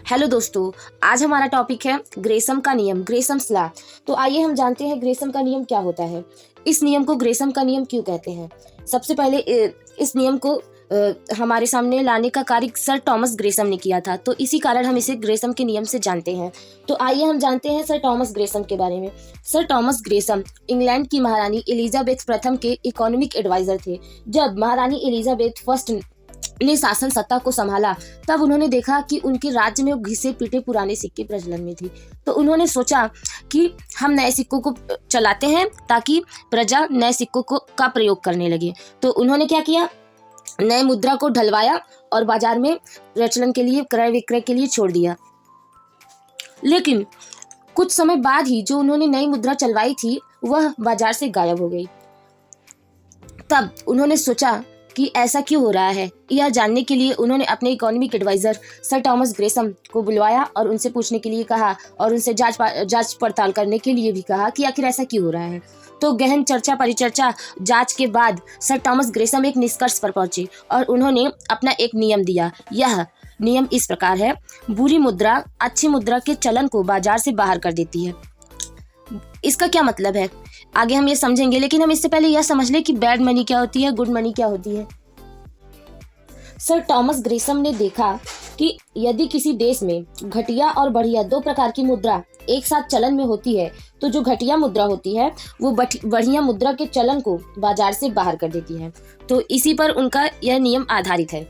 Hello दोस्तों, आज हमारा टॉपिक है ग्रेसम का नियम, ग्रेसम्स लॉ। तो आइए हम जानते हैं ग्रेसम का नियम क्या होता है। इस नियम को ग्रेसम का नियम क्यों कहते हैं। सबसे पहले इस नियम को हमारे सामने लाने का कार्य सर टॉमस ग्रेसम ने किया था, तो इसी कारण हम इसे ग्रेसम के नियम से जानते हैं। तो आइए हम जानते हैं सर टॉमस ग्रेसम के बारे में। सर टॉमस ग्रेसम इंग्लैंड की महारानी एलिजाबेथ प्रथम के इकोनॉमिक एडवाइजर थे। जब महारानी एलिजाबेथ फर्स्ट ने शासन सत्ता को संभाला, तब उन्होंने देखा कि उनके राज्य में घिसे पीटे पुराने सिक्के प्रचलन में थी। तो उन्होंने सोचा कि हम नए सिक्कों को चलाते हैं ताकि प्रजा नए सिक्कों का प्रयोग करने लगे। तो उन्होंने क्या किया, नए मुद्रा को ढलवाया और बाजार में प्रचलन के लिए, क्रय विक्रय के लिए छोड़ दिया। लेकिन कुछ समय बाद ही जो उन्होंने नई मुद्रा चलवाई थी वह बाजार से गायब हो गई। तब उन्होंने सोचा कि ऐसा क्यों हो रहा है। यह जानने के लिए उन्होंने अपने economic adviser sir Thomas Gresham को बुलवाया और उनसे पूछने के लिए कहा और उनसे जांच पड़ताल करने के लिए भी कहा कि आखिर ऐसा क्यों हो रहा है। तो गहन चर्चा परिचर्चा जांच के बाद सर टॉमस ग्रेसम एक निष्कर्ष पर पहुंचे और उन्होंने अपना एक नियम दिया। यह नियम इस प्रकार है, बुरी मुद्रा अच्छी मुद्रा के चलन को बाजार से बाहर कर देती है। इसका क्या मतलब है आगे हम ये समझेंगे, लेकिन हम इससे पहले यह समझ लें कि बैड मनी क्या होती है, गुड मनी क्या होती है। सर टॉमस ग्रेसम ने देखा कि यदि किसी देश में घटिया और बढ़िया दो प्रकार की मुद्रा एक साथ चलन में होती है, तो जो घटिया मुद्रा होती है वो बढ़िया मुद्रा के चलन को बाजार से बाहर कर देती है। तो इसी पर उनका यह नियम आधारित है।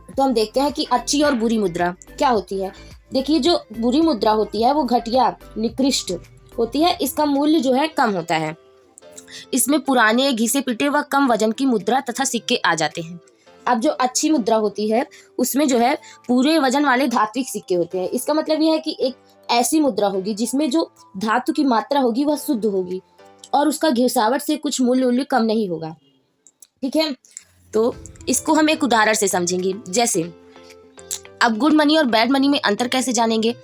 तो हम देखते हैं कि अच्छी और बुरी मुद्रा क्या होती है। देखिए, जो बुरी मुद्रा होती है वो घटिया, निकृष्ट होती है। इसका मूल्य जो है कम होता है। इसमें पुराने, घिसे पिटे व कम वजन की मुद्रा तथा सिक्के आ जाते हैं। अब जो अच्छी मुद्रा होती है उसमें जो है पूरे वजन वाले धात्विक सिक्के होते हैं। इसका मतलब यह है कि एक ऐसी मुद्रा होगी जिसमें जो धातु की मात्रा होगी वह शुद्ध होगी और उसका घिसावट से कुछ मूल्य कम नहीं होगा। ठीक है, तो इसको हम एक उदाहरण से समझेंगे। जैसे अब गुड मनी और बैड मनी में अंतर कैसे जानेंगे,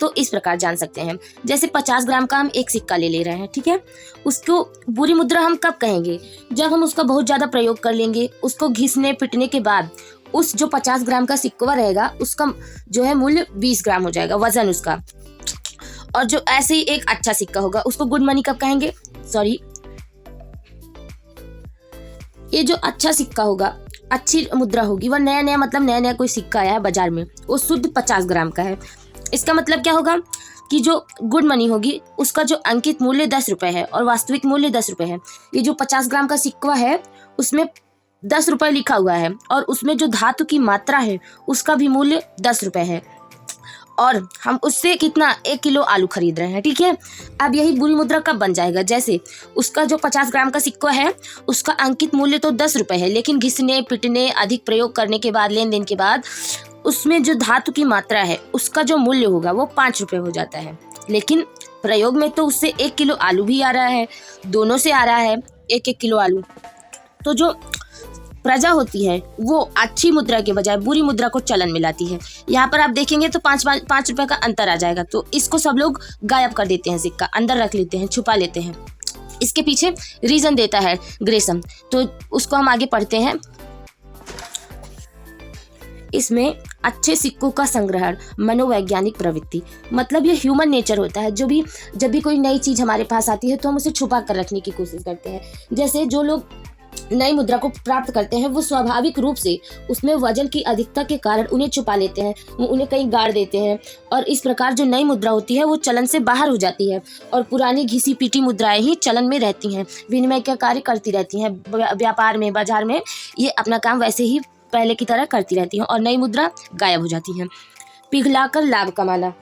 तो इस प्रकार जान सकते हैं। जैसे 50 ग्राम का हम एक सिक्का ले रहे हैं, ठीक है। उसको बुरी मुद्रा हम कब कहेंगे, जब हम उसका बहुत ज्यादा प्रयोग कर लेंगे। उसको घिसने पिटने के बाद उस जो 50 ग्राम का सिक्का रहेगा उसका जो है मूल्य 20 ग्राम हो जाएगा, वजन उसका। और जो ऐसे ही एक अच्छा सिक्का होगा उसको गुड मनी कब कहेंगे, ये जो अच्छा सिक्का होगा, अच्छी मुद्रा होगी, वह नया मतलब नया कोई सिक्का आया है बाजार में, वो शुद्ध 50 ग्राम का है। इसका मतलब क्या होगा कि जो गुड मनी होगी उसका जो अंकित मूल्य 10 रुपए है और वास्तविक मूल्य 10 रुपए है। ये जो 50 ग्राम का सिक्का है उसमें 10 रुपए लिखा हुआ है और उसमें जो धातु की मात्रा है उसका भी मूल्य 10 रुपए है और हम उससे कितना 1 किलो आलू खरीद रहे हैं। ठीक है, अब यही बुरी मुद्रा कब बन जाएगा, जैसे उसका जो 50 ग्राम का सिक्का है उसका अंकित मूल्य तो 10 रुपए है, लेकिन घिसने पिटने अधिक प्रयोग करने के बाद, लेन देन के बाद उसमें जो धातु की मात्रा है उसका जो मूल्य होगा वो 5 रुपए हो जाता है। लेकिन प्रयोग में तो उससे 1 किलो आलू भी आ रहा है, दोनों से आ रहा है 1-1 किलो आलू। तो जो प्रजा होती है वो अच्छी मुद्रा के बजाय बुरी मुद्रा को चलन में लाती है। यहाँ पर आप देखेंगे तो 5 रुपए का अंतर आ जाएगा, तो इसको सब लोग गायब कर देते हैं, सिक्का अंदर रख लेते हैं, छुपा लेते हैं। इसके पीछे रीजन देता है ग्रेसम, तो उसको हम आगे पढ़ते हैं। इसमें अच्छे सिक्कों का संग्रहण मनोवैज्ञानिक प्रवृत्ति, मतलब ये ह्यूमन नेचर होता है। जब भी कोई नई चीज हमारे पास आती है तो हम उसे छुपा कर रखने की कोशिश करते हैं। जैसे जो लोग नई मुद्रा को प्राप्त करते हैं वो स्वाभाविक रूप से उसमें वजन की अधिकता के कारण उन्हें छुपा लेते हैं, उन्हें कहीं गाड़ देते हैं और इस प्रकार जो नई मुद्रा होती है वो चलन से बाहर हो जाती है और पुरानी घिसी पीटी मुद्राएं ही चलन में रहती हैं, विनिमय का कार्य करती रहती हैं। व्यापार में, बाजार में ये अपना काम वैसे ही पहले की तरह करती रहती हैं और नई मुद्रा गायब हो जाती है। पिघलाकर लाभ कमाना,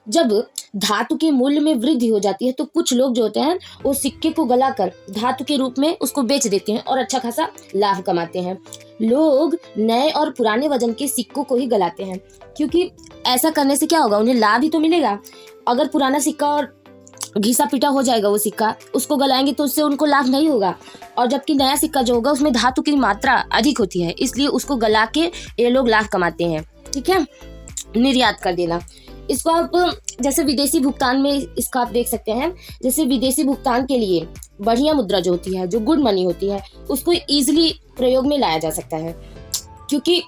जब धातु के मूल्य में वृद्धि हो जाती है तो कुछ लोग जो होते हैं वो सिक्के को गलाकर धातु के रूप में उसको बेच देते हैं और अच्छा खासा लाभ कमाते हैं। लोग नए और पुराने वजन के सिक्कों को ही गलाते हैं, क्योंकि ऐसा करने से क्या होगा, उन्हें लाभ ही तो मिलेगा। अगर पुराना सिक्का और घिसा पिटा हो जाएगा वो सिक्का, उसको गलाएंगे तो उससे उनको लाभ नहीं होगा। और जबकि नया सिक्का जो होगा उसमें धातु की मात्रा अधिक होती है, इसलिए उसको गला के ये लोग लाभ कमाते हैं। ठीक है, निर्यात कर देना, इसको आप जैसे विदेशी भुगतान में इसका आप देख सकते हैं। जैसे विदेशी भुगतान के लिए बढ़िया मुद्रा जो होती है, जो गुड मनी होती है, उसको इजीली प्रयोग में लाया जा सकता है, क्योंकि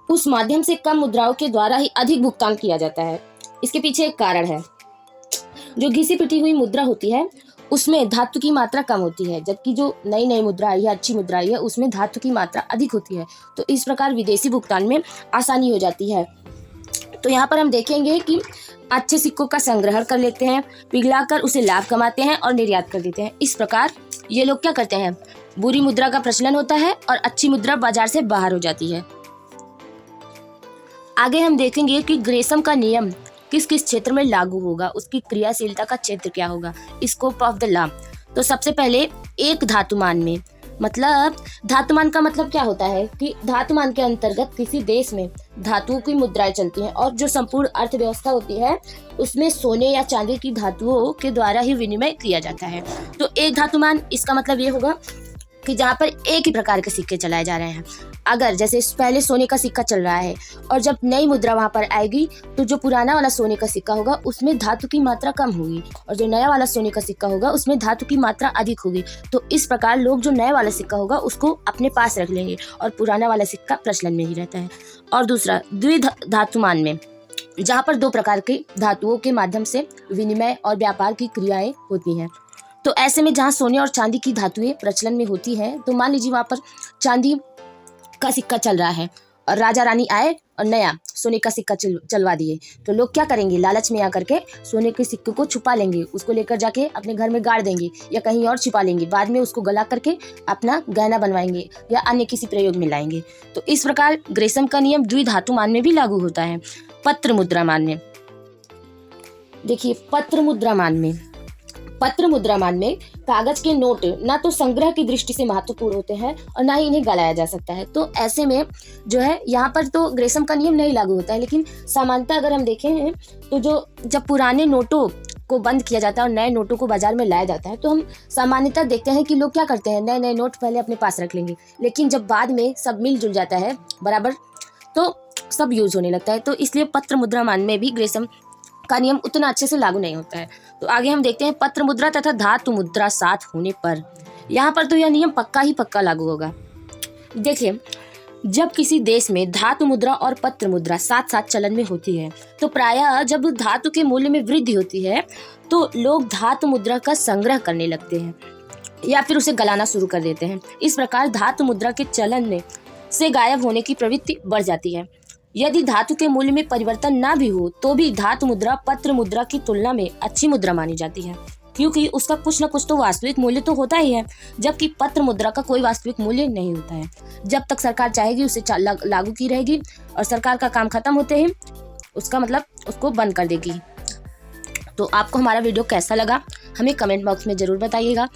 उस माध्यम से कम मुद्राओं के द्वारा ही अधिक भुगतान किया जाता है। इसके पीछे एक कारण है। जो घिसी पिटी हुई मुद्रा होती है उसमें धातु की मात्रा कम होती है, जबकि जो नई नई मुद्रा आई है, अच्छी मुद्रा आई है, उसमें धातु की मात्रा अधिक होती है। तो इस प्रकार विदेशी भुगतान में आसानी हो जाती है। तो यहाँ पर हम देखेंगे कि अच्छे सिक्कों का संग्रहण कर लेते हैं, पिघलाकर उसे लाभ कमाते हैं और निर्यात कर देते हैं। इस प्रकार ये लोग क्या करते हैं, बुरी मुद्रा का प्रचलन होता है और अच्छी मुद्रा बाजार से बाहर हो जाती है। आगे हम देखेंगे कि ग्रेसम का नियम किस किस क्षेत्र में लागू होगा, उसकी क्रियाशीलता का क्षेत्र क्या होगा, स्कोप ऑफ द लॉ। तो सबसे पहले एक धातुमान में, मतलब धातुमान का मतलब क्या होता है कि धातुमान के अंतर्गत किसी देश में धातुओं की मुद्राएं चलती हैं और जो संपूर्ण अर्थव्यवस्था होती है उसमें सोने या चांदी की धातुओं के द्वारा ही विनिमय किया जाता है। तो एक धातुमान, इसका मतलब ये होगा कि जहाँ पर एक ही प्रकार के सिक्के चलाए जा रहे हैं। अगर जैसे पहले सोने का सिक्का चल रहा है और जब नई मुद्रा वहाँ पर आएगी तो जो पुराना वाला सोने का सिक्का होगा उसमें धातु की मात्रा कम होगी और जो नया वाला सोने का सिक्का होगा उसमें धातु की मात्रा अधिक होगी। तो इस प्रकार लोग जो नया वाला सिक्का होगा उसको अपने पास रख लेंगे और पुराना वाला सिक्का प्रचलन में ही रहता है। और दूसरा द्विधातुमान में, जहाँ पर दो प्रकार के धातुओं के माध्यम से विनिमय और व्यापार की क्रियाएं होती हैं। तो ऐसे में जहाँ सोने और चांदी की धातुएं प्रचलन में होती हैं, तो मान लीजिए वहाँ पर चांदी का सिक्का चल रहा है और राजा रानी आए और नया सोने का सिक्का चलवा दिए, तो लोग क्या करेंगे, लालच में आकर के सोने के सिक्के को छुपा लेंगे, उसको लेकर जाके अपने घर में गाड़ देंगे या कहीं और छिपा लेंगे, बाद में उसको गला करके अपना गहना बनवाएंगे या अन्य किसी प्रयोग में लाएंगे। तो इस प्रकार ग्रेसम का नियम द्विधातुमान में भी लागू होता है। पत्र मुद्रामान में देखिए, पत्र मुद्रामान में कागज के नोट ना तो संग्रह की दृष्टि से महत्वपूर्ण होते हैं और ना ही इन्हें गलाया जा सकता है। तो ऐसे में जो है यहाँ पर तो ग्रेसम का नियम नहीं लागू होता है, लेकिन सामान्यतः अगर हम देखें तो जब पुराने नोटों को बंद किया जाता है और नए नोटों को बाजार में लाया जाता है, तो हम सामान्यतः देखते हैं कि लोग क्या करते हैं, नए नए नोट पहले अपने पास रख लेंगे, लेकिन जब बाद में सब मिलजुल जाता है बराबर तो सब यूज होने लगता है। तो इसलिए पत्र मुद्रामान में भी ग्रेसम का नियम उतना अच्छे से लागू नहीं होता है। तो आगे हम देखते हैं पत्र मुद्रा तथा धातु मुद्रा साथ होने पर, यहाँ पर तो यह नियम पक्का ही पक्का लागू होगा। देखिए, जब किसी देश में धातु मुद्रा और पत्र मुद्रा साथ साथ चलन में होती है तो प्रायः जब धातु के मूल्य में वृद्धि होती है तो लोग धातु मुद्रा का संग्रह करने लगते हैं या फिर उसे गलाना शुरू कर देते हैं। इस प्रकार धातु मुद्रा के चलन से गायब होने की प्रवृत्ति बढ़ जाती है। यदि धातु के मूल्य में परिवर्तन ना भी हो तो भी धातु मुद्रा पत्र मुद्रा की तुलना में अच्छी मुद्रा मानी जाती है, क्योंकि उसका कुछ न कुछ तो वास्तविक मूल्य तो होता ही है, जबकि पत्र मुद्रा का कोई वास्तविक मूल्य नहीं होता है। जब तक सरकार चाहेगी उसे लागू की रहेगी और सरकार का काम खत्म होते ही उसका मतलब उसको बंद कर देगी। तो आपको हमारा वीडियो कैसा लगा हमें कमेंट बॉक्स में जरूर बताइएगा।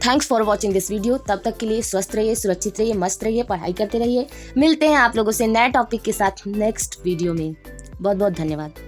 Thanks for watching this video. तब तक के लिए स्वस्थ रहिए, सुरक्षित रहिए, मस्त रहिए, पढ़ाई करते रहिए। मिलते हैं आप लोगों से नए टॉपिक के साथ नेक्स्ट वीडियो में। बहुत बहुत धन्यवाद।